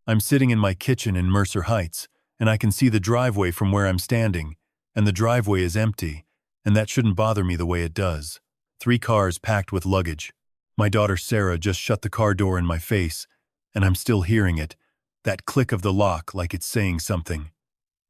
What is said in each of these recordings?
I'm sitting in my kitchen in Mercer Heights, and I can see the driveway from where I'm standing, and the driveway is empty, and that shouldn't bother me the way it does. 3 cars packed with luggage. My daughter Sarah just shut the car door in my face, and I'm still hearing it, that click of the lock like it's saying something.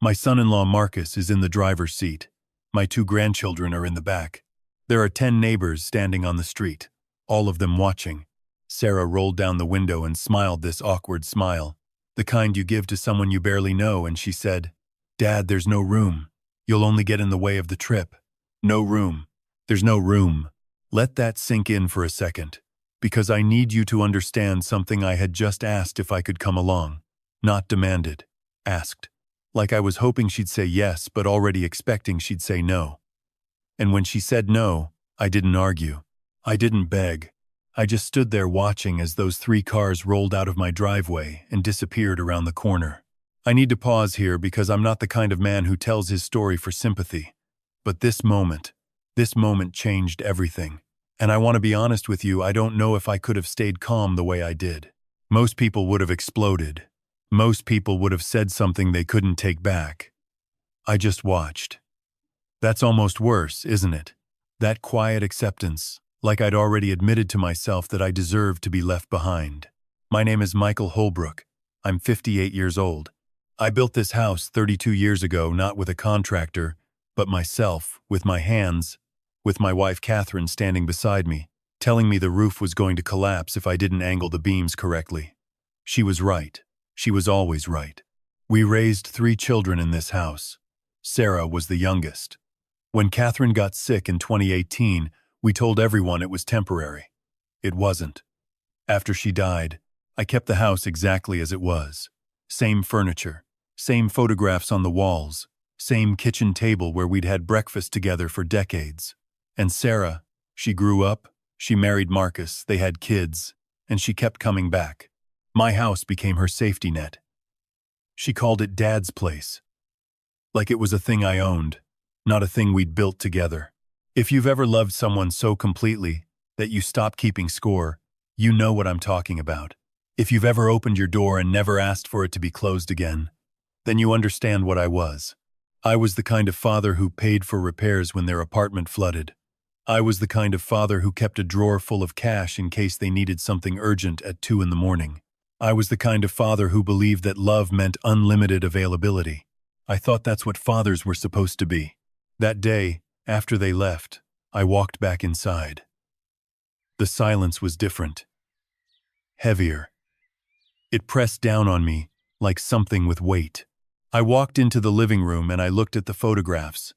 My son-in-law Marcus is in the driver's seat. My 2 grandchildren are in the back. There are 10 neighbors standing on the street, all of them watching. Sarah rolled down the window and smiled this awkward smile, the kind you give to someone you barely know, and she said, "Dad, there's no room. You'll only get in the way of the trip. No room. There's no room." Let that sink in for a second, because I need you to understand something I had just asked if I could come along. Not demanded. Asked. Like I was hoping she'd say yes, but already expecting she'd say no. And when she said no, I didn't argue. I didn't beg. I just stood there watching as those 3 cars rolled out of my driveway and disappeared around the corner. I need to pause here because I'm not the kind of man who tells his story for sympathy. But this moment changed everything. And I want to be honest with you, I don't know if I could have stayed calm the way I did. Most people would have exploded. Most people would have said something they couldn't take back. I just watched. That's almost worse, isn't it? That quiet acceptance, like I'd already admitted to myself that I deserved to be left behind. My name is Michael Holbrook. I'm 58 years old. I built this house 32 years ago, not with a contractor, but myself, with my hands, with my wife Catherine standing beside me, telling me the roof was going to collapse if I didn't angle the beams correctly. She was right. She was always right. We raised 3 children in this house. Sarah was the youngest. When Catherine got sick in 2018, we told everyone it was temporary. It wasn't. After she died, I kept the house exactly as it was. Same furniture, same photographs on the walls, same kitchen table where we'd had breakfast together for decades. And Sarah, she grew up, she married Marcus, they had kids, and she kept coming back. My house became her safety net. She called it Dad's place. Like it was a thing I owned, not a thing we'd built together. If you've ever loved someone so completely that you stop keeping score, you know what I'm talking about. If you've ever opened your door and never asked for it to be closed again, then you understand what I was. I was the kind of father who paid for repairs when their apartment flooded. I was the kind of father who kept a drawer full of cash in case they needed something urgent at 2 in the morning. I was the kind of father who believed that love meant unlimited availability. I thought that's what fathers were supposed to be. That day, after they left, I walked back inside. The silence was different. Heavier. It pressed down on me like something with weight. I walked into the living room and I looked at the photographs.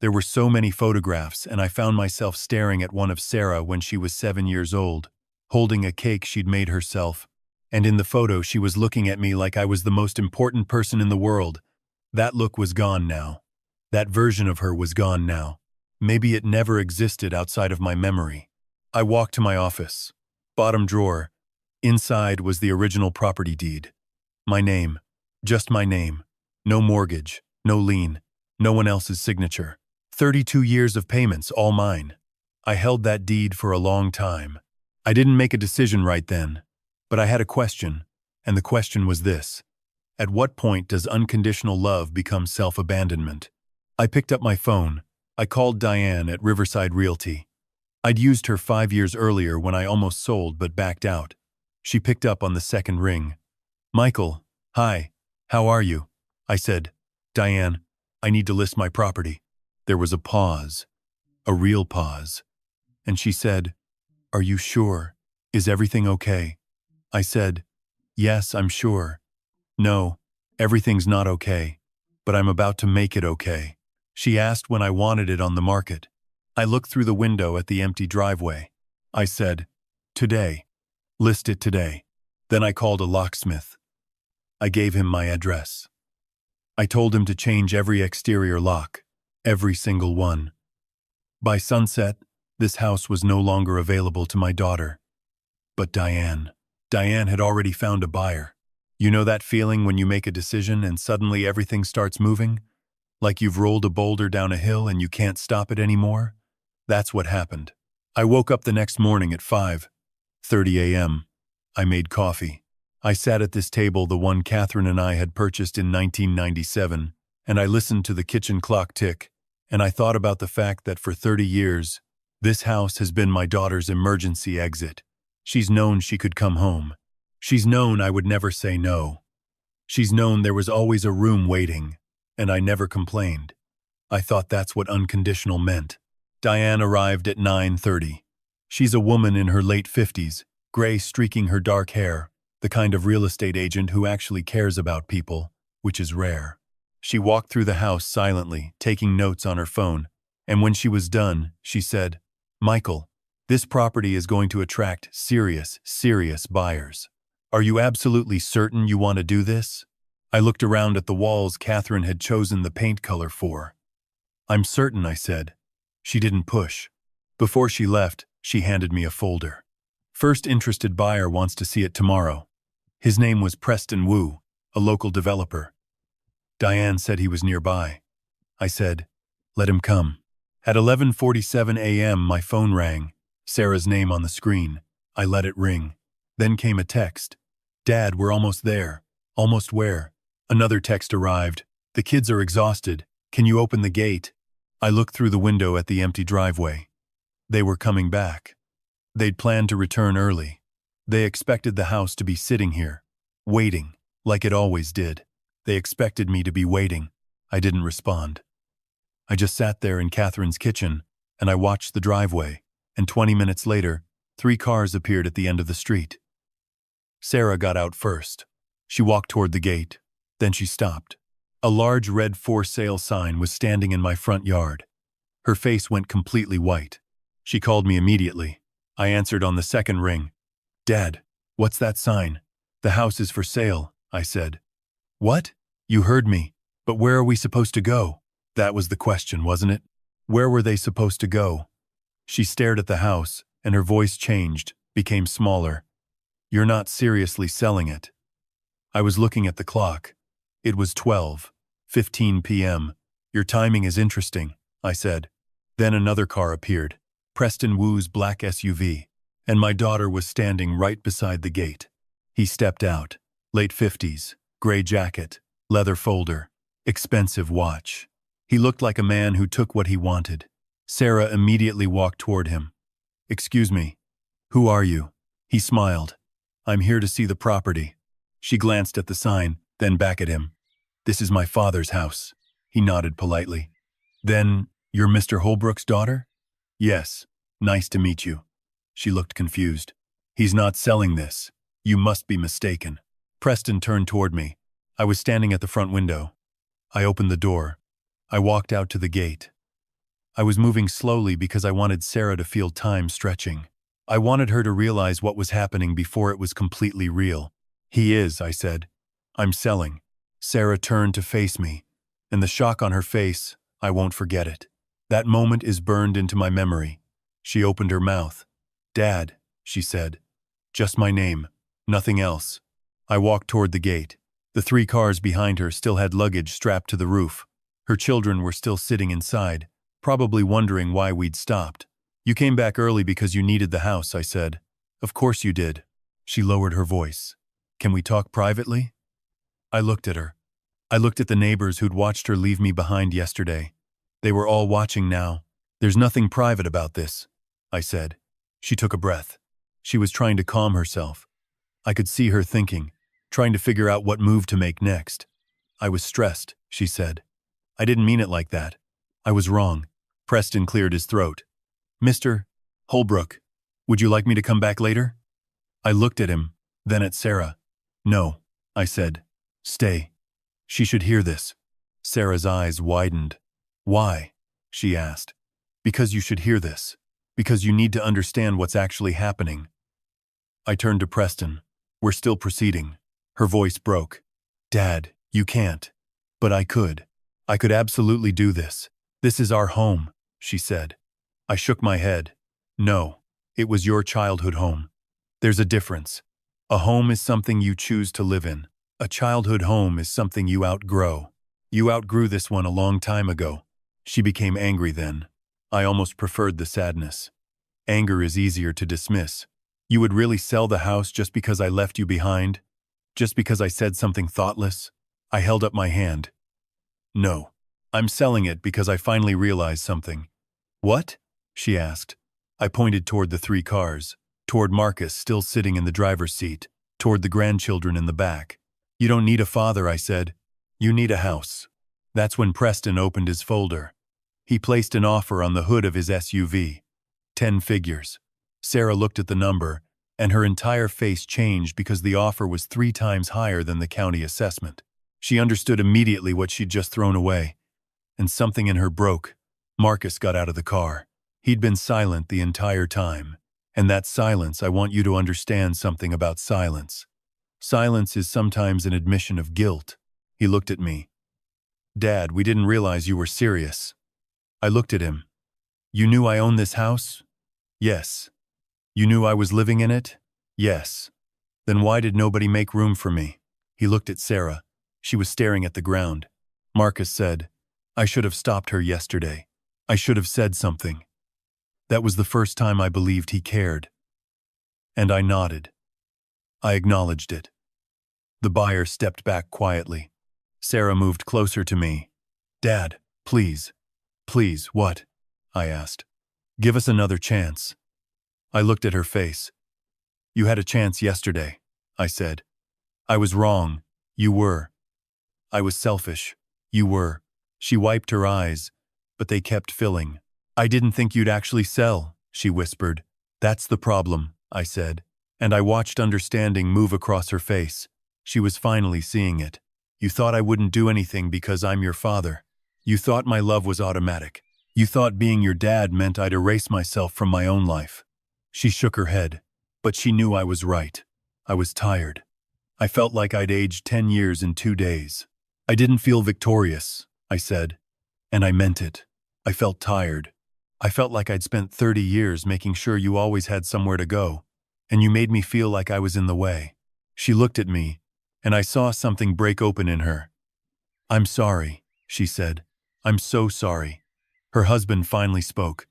There were so many photographs, and I found myself staring at one of Sarah when she was 7 years old, holding a cake she'd made herself. And in the photo, she was looking at me like I was the most important person in the world. That look was gone now. That version of her was gone now. Maybe it never existed outside of my memory. I walked to my office. Bottom drawer. Inside was the original property deed. My name. Just my name. No mortgage. No lien. No one else's signature. 32 years of payments, all mine. I held that deed for a long time. I didn't make a decision right then, but I had a question, and the question was this: at what point does unconditional love become self-abandonment? I picked up my phone. I called Diane at Riverside Realty. I'd used her 5 years earlier when I almost sold but backed out. She picked up on the second ring. "Michael, hi, how are you?" I said. "Diane, I need to list my property." There was a pause, a real pause. And she said, "Are you sure? Is everything okay?" I said, "Yes, I'm sure." "No, everything's not okay, but I'm about to make it okay." She asked when I wanted it on the market. I looked through the window at the empty driveway. I said, "Today. List it today." Then I called a locksmith. I gave him my address. I told him to change every exterior lock, every single one. By sunset, this house was no longer available to my daughter. But Diane had already found a buyer. You know that feeling when you make a decision and suddenly everything starts moving? Like you've rolled a boulder down a hill and you can't stop it anymore? That's what happened. I woke up the next morning at 5:30 a.m. I made coffee. I sat at this table, the one Catherine and I had purchased in 1997, and I listened to the kitchen clock tick, and I thought about the fact that for 30 years, this house has been my daughter's emergency exit. She's known she could come home. She's known I would never say no. She's known there was always a room waiting, and I never complained. I thought that's what unconditional meant. Diane arrived at 9:30. She's a woman in her late 50s, gray streaking her dark hair, the kind of real estate agent who actually cares about people, which is rare. She walked through the house silently, taking notes on her phone, and when she was done, she said, "Michael, this property is going to attract serious buyers. Are you absolutely certain you want to do this?" I looked around at the walls Catherine had chosen the paint color for. "I'm certain," I said. She didn't push. Before she left, she handed me a folder. "First interested buyer wants to see it tomorrow." His name was Preston Wu, a local developer. Diane said he was nearby. I said, "Let him come." At 11:47 a.m. my phone rang, Sarah's name on the screen. I let it ring. Then came a text. "Dad, we're almost there." "Almost where?" Another text arrived. "The kids are exhausted. Can you open the gate?" I looked through the window at the empty driveway. They were coming back. They'd planned to return early. They expected the house to be sitting here, waiting, like it always did. They expected me to be waiting. I didn't respond. I just sat there in Catherine's kitchen, and I watched the driveway, and 20 minutes later, 3 cars appeared at the end of the street. Sarah got out first. She walked toward the gate. Then she stopped. A large red "for sale" sign was standing in my front yard. Her face went completely white. She called me immediately. I answered on the second ring. "Dad, what's that sign?" "The house is for sale," I said. "What?" "You heard me. But where are we supposed to go?" That was the question, wasn't it? Where were they supposed to go? She stared at the house, and her voice changed, became smaller. "You're not seriously selling it." I was looking at the clock. It was 12:15 p.m. "Your timing is interesting," I said. Then another car appeared, Preston Wu's black SUV, and my daughter was standing right beside the gate. He stepped out, late 50s, gray jacket, leather folder, expensive watch. He looked like a man who took what he wanted. Sarah immediately walked toward him. "Excuse me, who are you?" He smiled. "I'm here to see the property." She glanced at the sign, then back at him. "This is my father's house." He nodded politely. "Then, you're Mr. Holbrook's daughter?" "Yes. Nice to meet you." She looked confused. "He's not selling this. You must be mistaken." Preston turned toward me. I was standing at the front window. I opened the door. I walked out to the gate. I was moving slowly because I wanted Sarah to feel time stretching. I wanted her to realize what was happening before it was completely real. "He is," I said. "I'm selling." Sarah turned to face me, and the shock on her face, I won't forget it. That moment is burned into my memory. She opened her mouth. "Dad," she said. "Just my name, nothing else." I walked toward the gate. The 3 cars behind her still had luggage strapped to the roof. Her children were still sitting inside, probably wondering why we'd stopped. "You came back early because you needed the house," I said. "Of course you did." She lowered her voice. "Can we talk privately?" I looked at her. I looked at the neighbors who'd watched her leave me behind yesterday. They were all watching now. "There's nothing private about this," I said. She took a breath. She was trying to calm herself. I could see her thinking, trying to figure out what move to make next. "I was stressed," she said. "I didn't mean it like that. I was wrong." Preston cleared his throat. "Mr. Holbrook, would you like me to come back later?" I looked at him, then at Sarah. "No," I said. "Stay. She should hear this." Sarah's eyes widened. "Why?" she asked. "Because you should hear this. Because you need to understand what's actually happening." I turned to Preston. "We're still proceeding." Her voice broke. "Dad, you can't." "But I could. I could absolutely do this. This is our home," she said. I shook my head. "No, it was your childhood home. There's a difference. A home is something you choose to live in. A childhood home is something you outgrow. You outgrew this one a long time ago." She became angry then. I almost preferred the sadness. Anger is easier to dismiss. "You would really sell the house just because I left you behind?" Just because I said something thoughtless? I held up my hand. No. I'm selling it because I finally realized something. What? She asked. I pointed toward the 3 cars, toward Marcus still sitting in the driver's seat, toward the grandchildren in the back. You don't need a father, I said. You need a house. That's when Preston opened his folder. He placed an offer on the hood of his SUV. 10 figures. Sarah looked at the number, and her entire face changed because the offer was 3 times higher than the county assessment. She understood immediately what she'd just thrown away, and something in her broke. Marcus got out of the car. He'd been silent the entire time, and that silence, I want you to understand something about silence. Silence is sometimes an admission of guilt. He looked at me. Dad, we didn't realize you were serious. I looked at him. You knew I owned this house? Yes. You knew I was living in it? Yes. Then why did nobody make room for me? He looked at Sarah. She was staring at the ground. Marcus said, I should have stopped her yesterday. I should have said something. That was the first time I believed he cared. And I nodded. I acknowledged it. The buyer stepped back quietly. Sarah moved closer to me. Dad, please. Please, what? I asked. Give us another chance. I looked at her face. You had a chance yesterday, I said. I was wrong. You were. I was selfish. You were. She wiped her eyes, but they kept filling. I didn't think you'd actually sell, she whispered. That's the problem, I said. And I watched understanding move across her face. She was finally seeing it. You thought I wouldn't do anything because I'm your father. You thought my love was automatic. You thought being your dad meant I'd erase myself from my own life. She shook her head, but she knew I was right. I was tired. I felt like I'd aged 10 years in 2 days. I didn't feel victorious, I said, and I meant it. I felt tired. I felt like I'd spent 30 years making sure you always had somewhere to go, and you made me feel like I was in the way. She looked at me, and I saw something break open in her. I'm sorry, she said. I'm so sorry. Her husband finally spoke.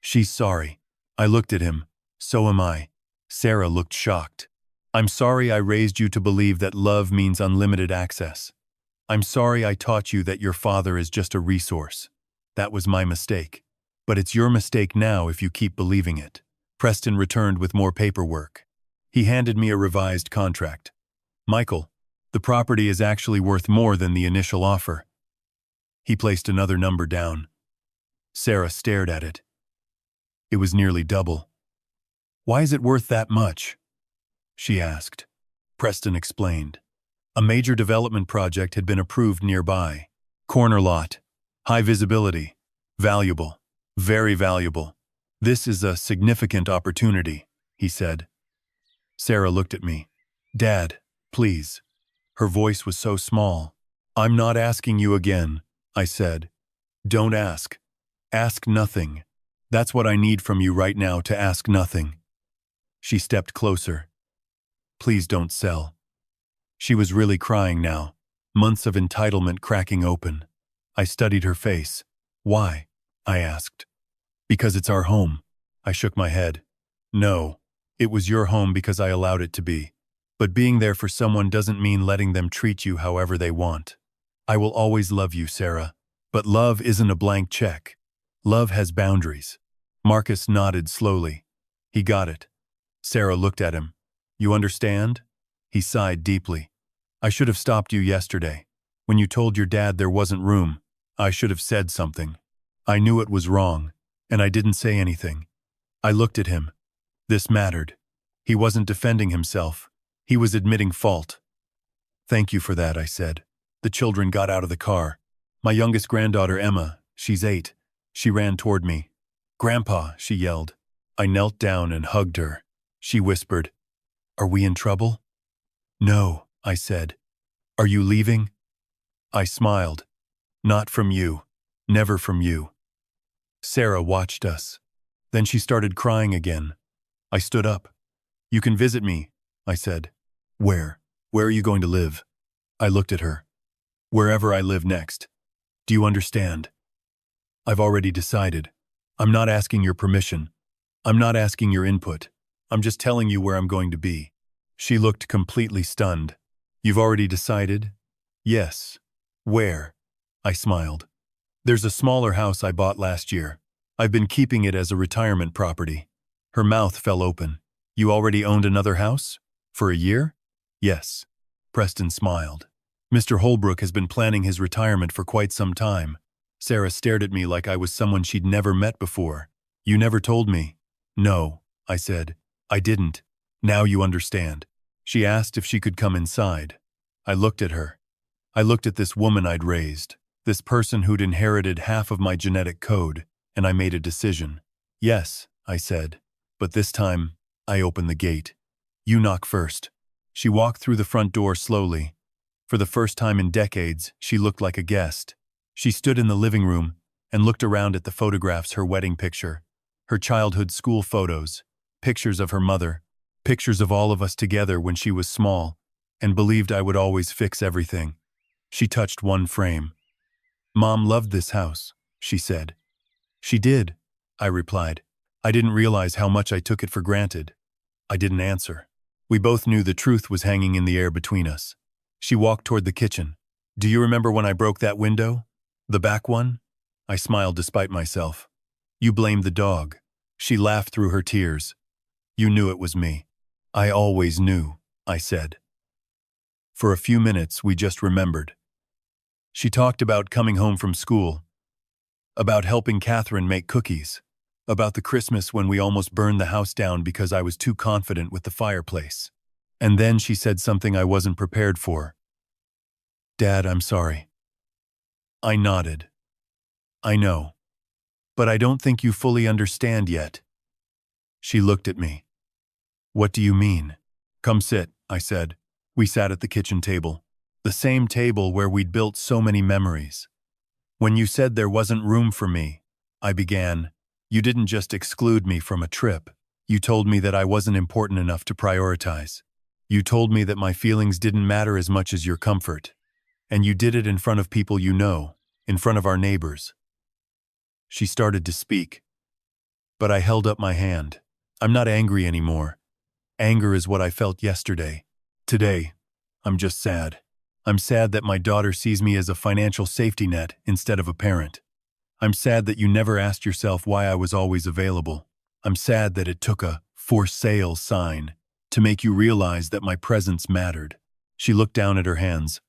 She's sorry. I looked at him. So am I. Sarah looked shocked. I'm sorry I raised you to believe that love means unlimited access. I'm sorry I taught you that your father is just a resource. That was my mistake. But it's your mistake now if you keep believing it. Preston returned with more paperwork. He handed me a revised contract. Michael, the property is actually worth more than the initial offer. He placed another number down. Sarah stared at it. It was nearly double. Why is it worth that much? She asked. Preston explained. A major development project had been approved nearby. Corner lot. High visibility. Valuable. Very valuable. This is a significant opportunity, he said. Sarah looked at me. Dad, please. Her voice was so small. I'm not asking you again, I said. Don't ask. Ask nothing. That's what I need from you right now, to ask nothing. She stepped closer. Please don't sell. She was really crying now, months of entitlement cracking open. I studied her face. Why? I asked. Because it's our home. I shook my head. No, it was your home because I allowed it to be. But being there for someone doesn't mean letting them treat you however they want. I will always love you, Sarah. But love isn't a blank check. Love has boundaries. Marcus nodded slowly. He got it. Sarah looked at him. You understand? He sighed deeply. I should have stopped you yesterday. When you told your dad there wasn't room, I should have said something. I knew it was wrong, and I didn't say anything. I looked at him. This mattered. He wasn't defending himself. He was admitting fault. Thank you for that, I said. The children got out of the car. My youngest granddaughter, Emma, she's 8. She ran toward me. Grandpa, she yelled. I knelt down and hugged her. She whispered, Are we in trouble? No, I said. Are you leaving? I smiled. Not from you. Never from you. Sarah watched us. Then she started crying again. I stood up. You can visit me, I said. Where? Where are you going to live? I looked at her. Wherever I live next. Do you understand? I've already decided. I'm not asking your permission. I'm not asking your input. I'm just telling you where I'm going to be. She looked completely stunned. You've already decided? Yes. Where? I smiled. There's a smaller house I bought last year. I've been keeping it as a retirement property. Her mouth fell open. You already owned another house? For a year? Yes. Preston smiled. Mr. Holbrook has been planning his retirement for quite some time. Sarah stared at me like I was someone she'd never met before. You never told me. No, I said. I didn't. Now you understand. She asked if she could come inside. I looked at her. I looked at this woman I'd raised, this person who'd inherited half of my genetic code, and I made a decision. Yes, I said. But this time, I opened the gate. You knock first. She walked through the front door slowly. For the first time in decades, she looked like a guest. She stood in the living room and looked around at the photographs, her wedding picture, her childhood school photos, pictures of her mother, pictures of all of us together when she was small, and believed I would always fix everything. She touched one frame. Mom loved this house, she said. She did, I replied. I didn't realize how much I took it for granted. I didn't answer. We both knew the truth was hanging in the air between us. She walked toward the kitchen. Do you remember when I broke that window? The back one? I smiled despite myself. You blamed the dog. She laughed through her tears. You knew it was me. I always knew, I said. For a few minutes, we just remembered. She talked about coming home from school, about helping Catherine make cookies, about the Christmas when we almost burned the house down because I was too confident with the fireplace. And then she said something I wasn't prepared for. Dad, I'm sorry. I nodded. I know. But I don't think you fully understand yet. She looked at me. What do you mean? Come sit, I said. We sat at the kitchen table, the same table where we'd built so many memories. When you said there wasn't room for me, I began, you didn't just exclude me from a trip. You told me that I wasn't important enough to prioritize. You told me that my feelings didn't matter as much as your comfort. And you did it in front of people you know, in front of our neighbors. She started to speak, but I held up my hand. I'm not angry anymore. Anger is what I felt yesterday. Today, I'm just sad. I'm sad that my daughter sees me as a financial safety net instead of a parent. I'm sad that you never asked yourself why I was always available. I'm sad that it took a for sale sign to make you realize that my presence mattered. She looked down at her hands.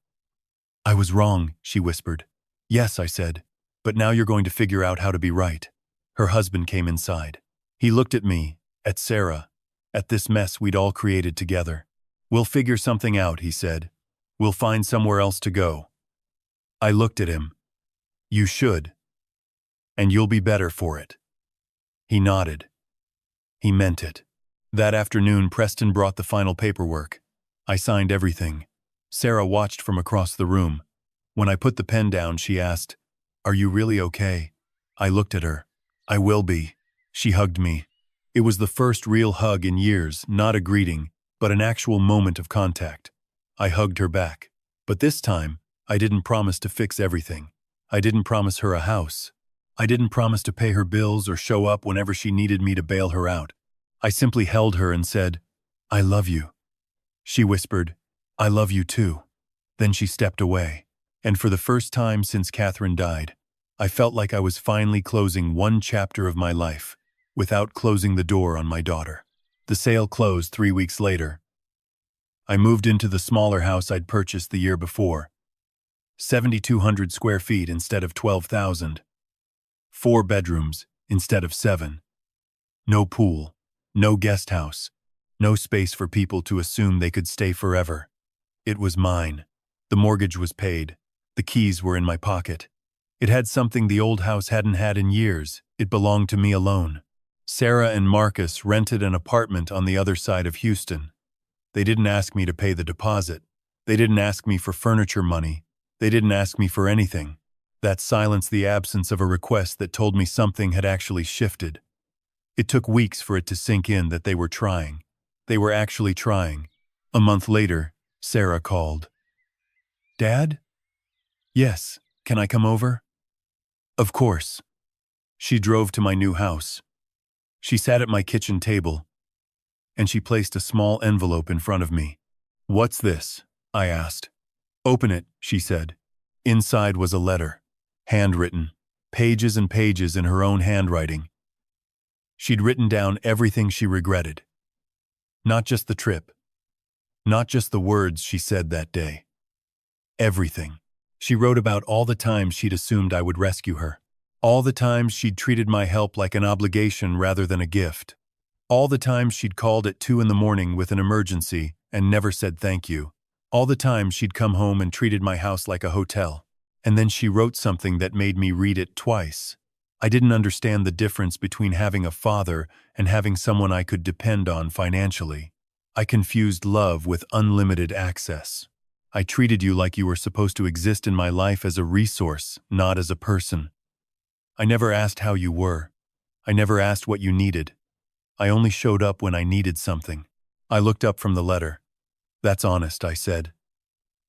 I was wrong, she whispered. Yes, I said, but now you're going to figure out how to be right. Her husband came inside. He looked at me, at Sarah, at this mess we'd all created together. We'll figure something out, he said. We'll find somewhere else to go. I looked at him. You should. And you'll be better for it. He nodded. He meant it. That afternoon, Preston brought the final paperwork. I signed everything. Sarah watched from across the room. When I put the pen down, she asked, Are you really okay? I looked at her. I will be. She hugged me. It was the first real hug in years, not a greeting, but an actual moment of contact. I hugged her back. But this time, I didn't promise to fix everything. I didn't promise her a house. I didn't promise to pay her bills or show up whenever she needed me to bail her out. I simply held her and said, I love you. She whispered, I love you too. Then she stepped away. And for the first time since Catherine died, I felt like I was finally closing one chapter of my life without closing the door on my daughter. The sale closed 3 weeks later. I moved into the smaller house I'd purchased the year before. 7,200 square feet instead of 12,000. 4 bedrooms instead of 7. No pool, no guest house, no space for people to assume they could stay forever. It was mine. The mortgage was paid. The keys were in my pocket. It had something the old house hadn't had in years. It belonged to me alone. Sarah and Marcus rented an apartment on the other side of Houston. They didn't ask me to pay the deposit. They didn't ask me for furniture money. They didn't ask me for anything. That silenced the absence of a request that told me something had actually shifted. It took weeks for it to sink in that they were trying. They were actually trying. A month later, Sarah called. Dad? Yes, can I come over? Of course. She drove to my new house. She sat at my kitchen table, and she placed a small envelope in front of me. What's this? I asked. Open it, she said. Inside was a letter. Handwritten. Pages and pages in her own handwriting. She'd written down everything she regretted. Not just the trip. Not just the words she said that day. Everything. She wrote about all the times she'd assumed I would rescue her. All the times she'd treated my help like an obligation rather than a gift. All the times she'd called at 2 in the morning with an emergency and never said thank you. All the times she'd come home and treated my house like a hotel. And then she wrote something that made me read it twice. I didn't understand the difference between having a father and having someone I could depend on financially. I confused love with unlimited access. I treated you like you were supposed to exist in my life as a resource, not as a person. I never asked how you were. I never asked what you needed. I only showed up when I needed something. I looked up from the letter. That's honest, I said.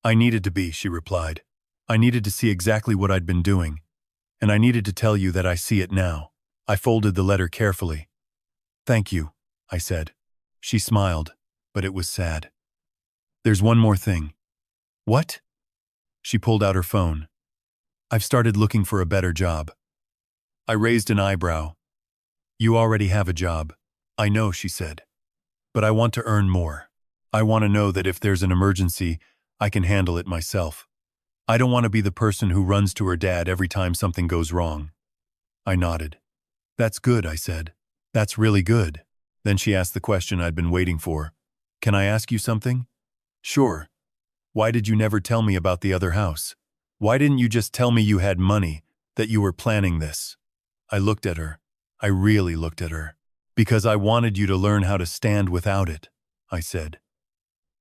I needed to be, she replied. I needed to see exactly what I'd been doing. And I needed to tell you that I see it now. I folded the letter carefully. Thank you, I said. She smiled, but it was sad. There's one more thing. What? She pulled out her phone. I've started looking for a better job. I raised an eyebrow. You already have a job. I know, she said. But I want to earn more. I want to know that if there's an emergency, I can handle it myself. I don't want to be the person who runs to her dad every time something goes wrong. I nodded. That's good, I said. That's really good. Then she asked the question I'd been waiting for. Can I ask you something? Sure. Why did you never tell me about the other house? Why didn't you just tell me you had money, that you were planning this? I looked at her. I really looked at her. Because I wanted you to learn how to stand without it, I said.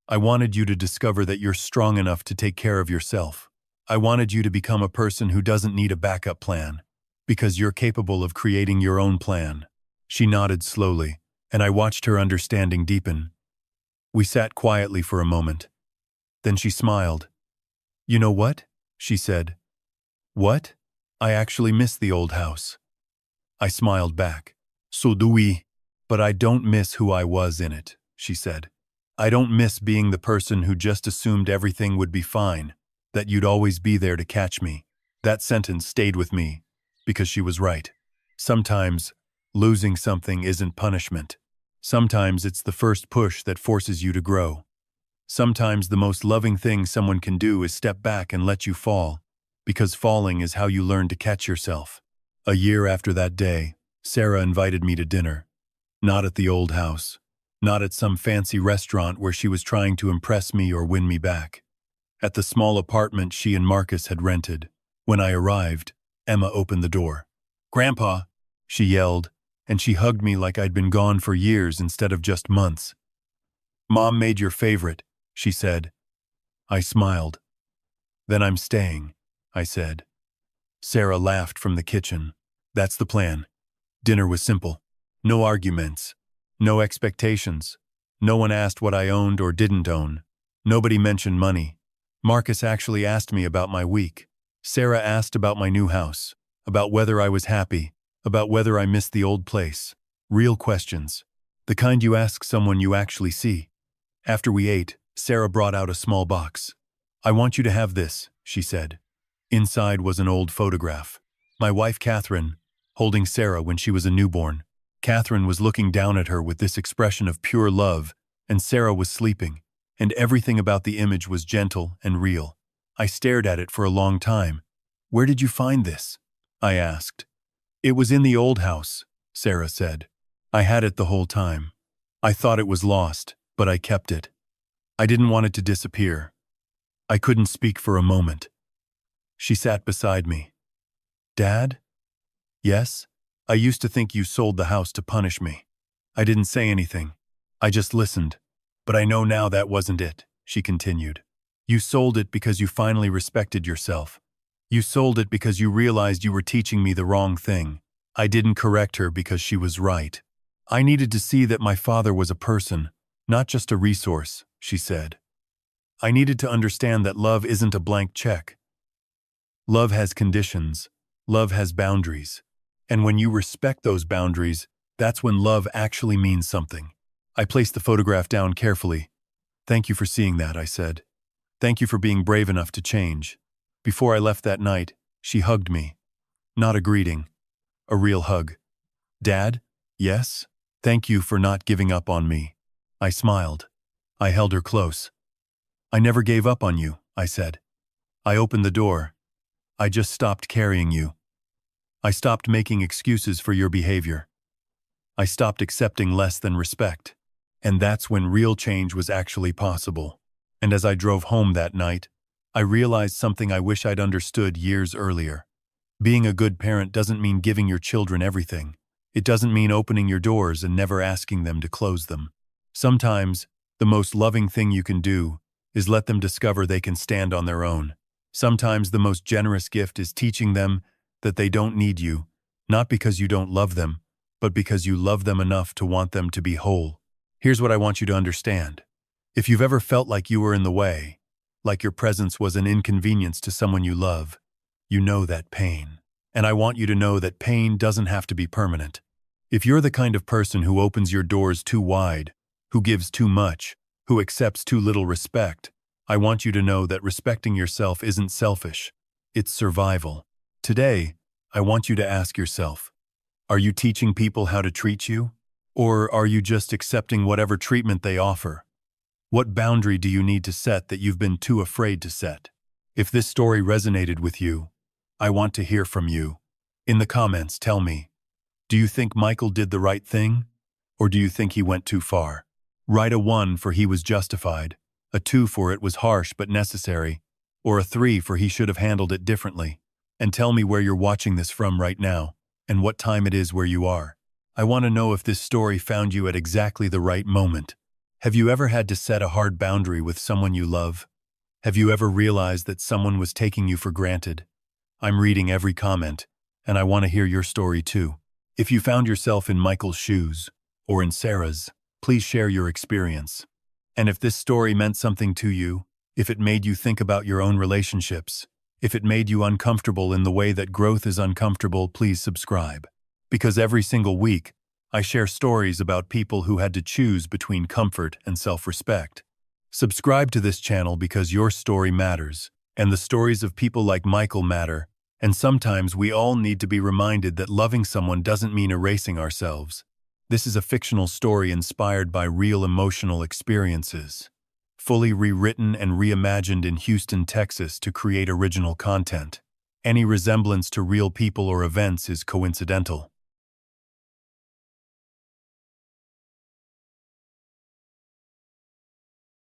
I wanted you to discover that you're strong enough to take care of yourself. I wanted you to become a person who doesn't need a backup plan, because you're capable of creating your own plan. She nodded slowly, and I watched her understanding deepen. We sat quietly for a moment. Then she smiled. You know what? She said. What? I actually miss the old house. I smiled back. So do we. But I don't miss who I was in it, she said. I don't miss being the person who just assumed everything would be fine, that you'd always be there to catch me. That sentence stayed with me, because she was right. Sometimes, losing something isn't punishment. Sometimes it's the first push that forces you to grow. Sometimes the most loving thing someone can do is step back and let you fall, because falling is how you learn to catch yourself. A year after that day, Sarah invited me to dinner. Not at the old house. Not at some fancy restaurant where she was trying to impress me or win me back. At the small apartment she and Marcus had rented. When I arrived, Emma opened the door. Grandpa, she yelled, and she hugged me like I'd been gone for years instead of just months. Mom made your favorite, she said. I smiled. Then I'm staying, I said. Sarah laughed from the kitchen. That's the plan. Dinner was simple. No arguments. No expectations. No one asked what I owned or didn't own. Nobody mentioned money. Marcus actually asked me about my week. Sarah asked about my new house, about whether I was happy, about whether I missed the old place. Real questions. The kind you ask someone you actually see. After we ate, Sarah brought out a small box. I want you to have this, she said. Inside was an old photograph. My wife Catherine, holding Sarah when she was a newborn. Catherine was looking down at her with this expression of pure love, and Sarah was sleeping, and everything about the image was gentle and real. I stared at it for a long time. Where did you find this? I asked. It was in the old house, Sarah said. I had it the whole time. I thought it was lost, but I kept it. I didn't want it to disappear. I couldn't speak for a moment. She sat beside me. Dad? Yes? I used to think you sold the house to punish me. I didn't say anything. I just listened. But I know now that wasn't it, she continued. You sold it because you finally respected yourself. You sold it because you realized you were teaching me the wrong thing. I didn't correct her because she was right. I needed to see that my father was a person, not just a resource, she said. I needed to understand that love isn't a blank check. Love has conditions. Love has boundaries. And when you respect those boundaries, that's when love actually means something. I placed the photograph down carefully. Thank you for seeing that, I said. Thank you for being brave enough to change. Before I left that night, she hugged me. Not a greeting, a real hug. Dad? Yes? Thank you for not giving up on me. I smiled. I held her close. I never gave up on you, I said. I opened the door. I just stopped carrying you. I stopped making excuses for your behavior. I stopped accepting less than respect. And that's when real change was actually possible. And as I drove home that night, I realized something I wish I'd understood years earlier. Being a good parent doesn't mean giving your children everything. It doesn't mean opening your doors and never asking them to close them. Sometimes, the most loving thing you can do is let them discover they can stand on their own. Sometimes the most generous gift is teaching them that they don't need you, not because you don't love them, but because you love them enough to want them to be whole. Here's what I want you to understand. If you've ever felt like you were in the way, like your presence was an inconvenience to someone you love, you know that pain. And I want you to know that pain doesn't have to be permanent. If you're the kind of person who opens your doors too wide, who gives too much, who accepts too little respect, I want you to know that respecting yourself isn't selfish. It's survival. Today, I want you to ask yourself, are you teaching people how to treat you? Or are you just accepting whatever treatment they offer? What boundary do you need to set that you've been too afraid to set? If this story resonated with you, I want to hear from you. In the comments, tell me, do you think Michael did the right thing? Or do you think he went too far? Write a 1 for he was justified, a 2 for it was harsh but necessary, or a 3 for he should have handled it differently. And tell me where you're watching this from right now, and what time it is where you are. I want to know if this story found you at exactly the right moment. Have you ever had to set a hard boundary with someone you love? Have you ever realized that someone was taking you for granted? I'm reading every comment, and I want to hear your story too. If you found yourself in Michael's shoes, or in Sarah's, please share your experience. And if this story meant something to you, if it made you think about your own relationships, if it made you uncomfortable in the way that growth is uncomfortable, please subscribe. Because every single week, I share stories about people who had to choose between comfort and self-respect. Subscribe to this channel because your story matters, and the stories of people like Michael matter, and sometimes we all need to be reminded that loving someone doesn't mean erasing ourselves. This is a fictional story inspired by real emotional experiences, fully rewritten and reimagined in Houston, Texas to create original content. Any resemblance to real people or events is coincidental.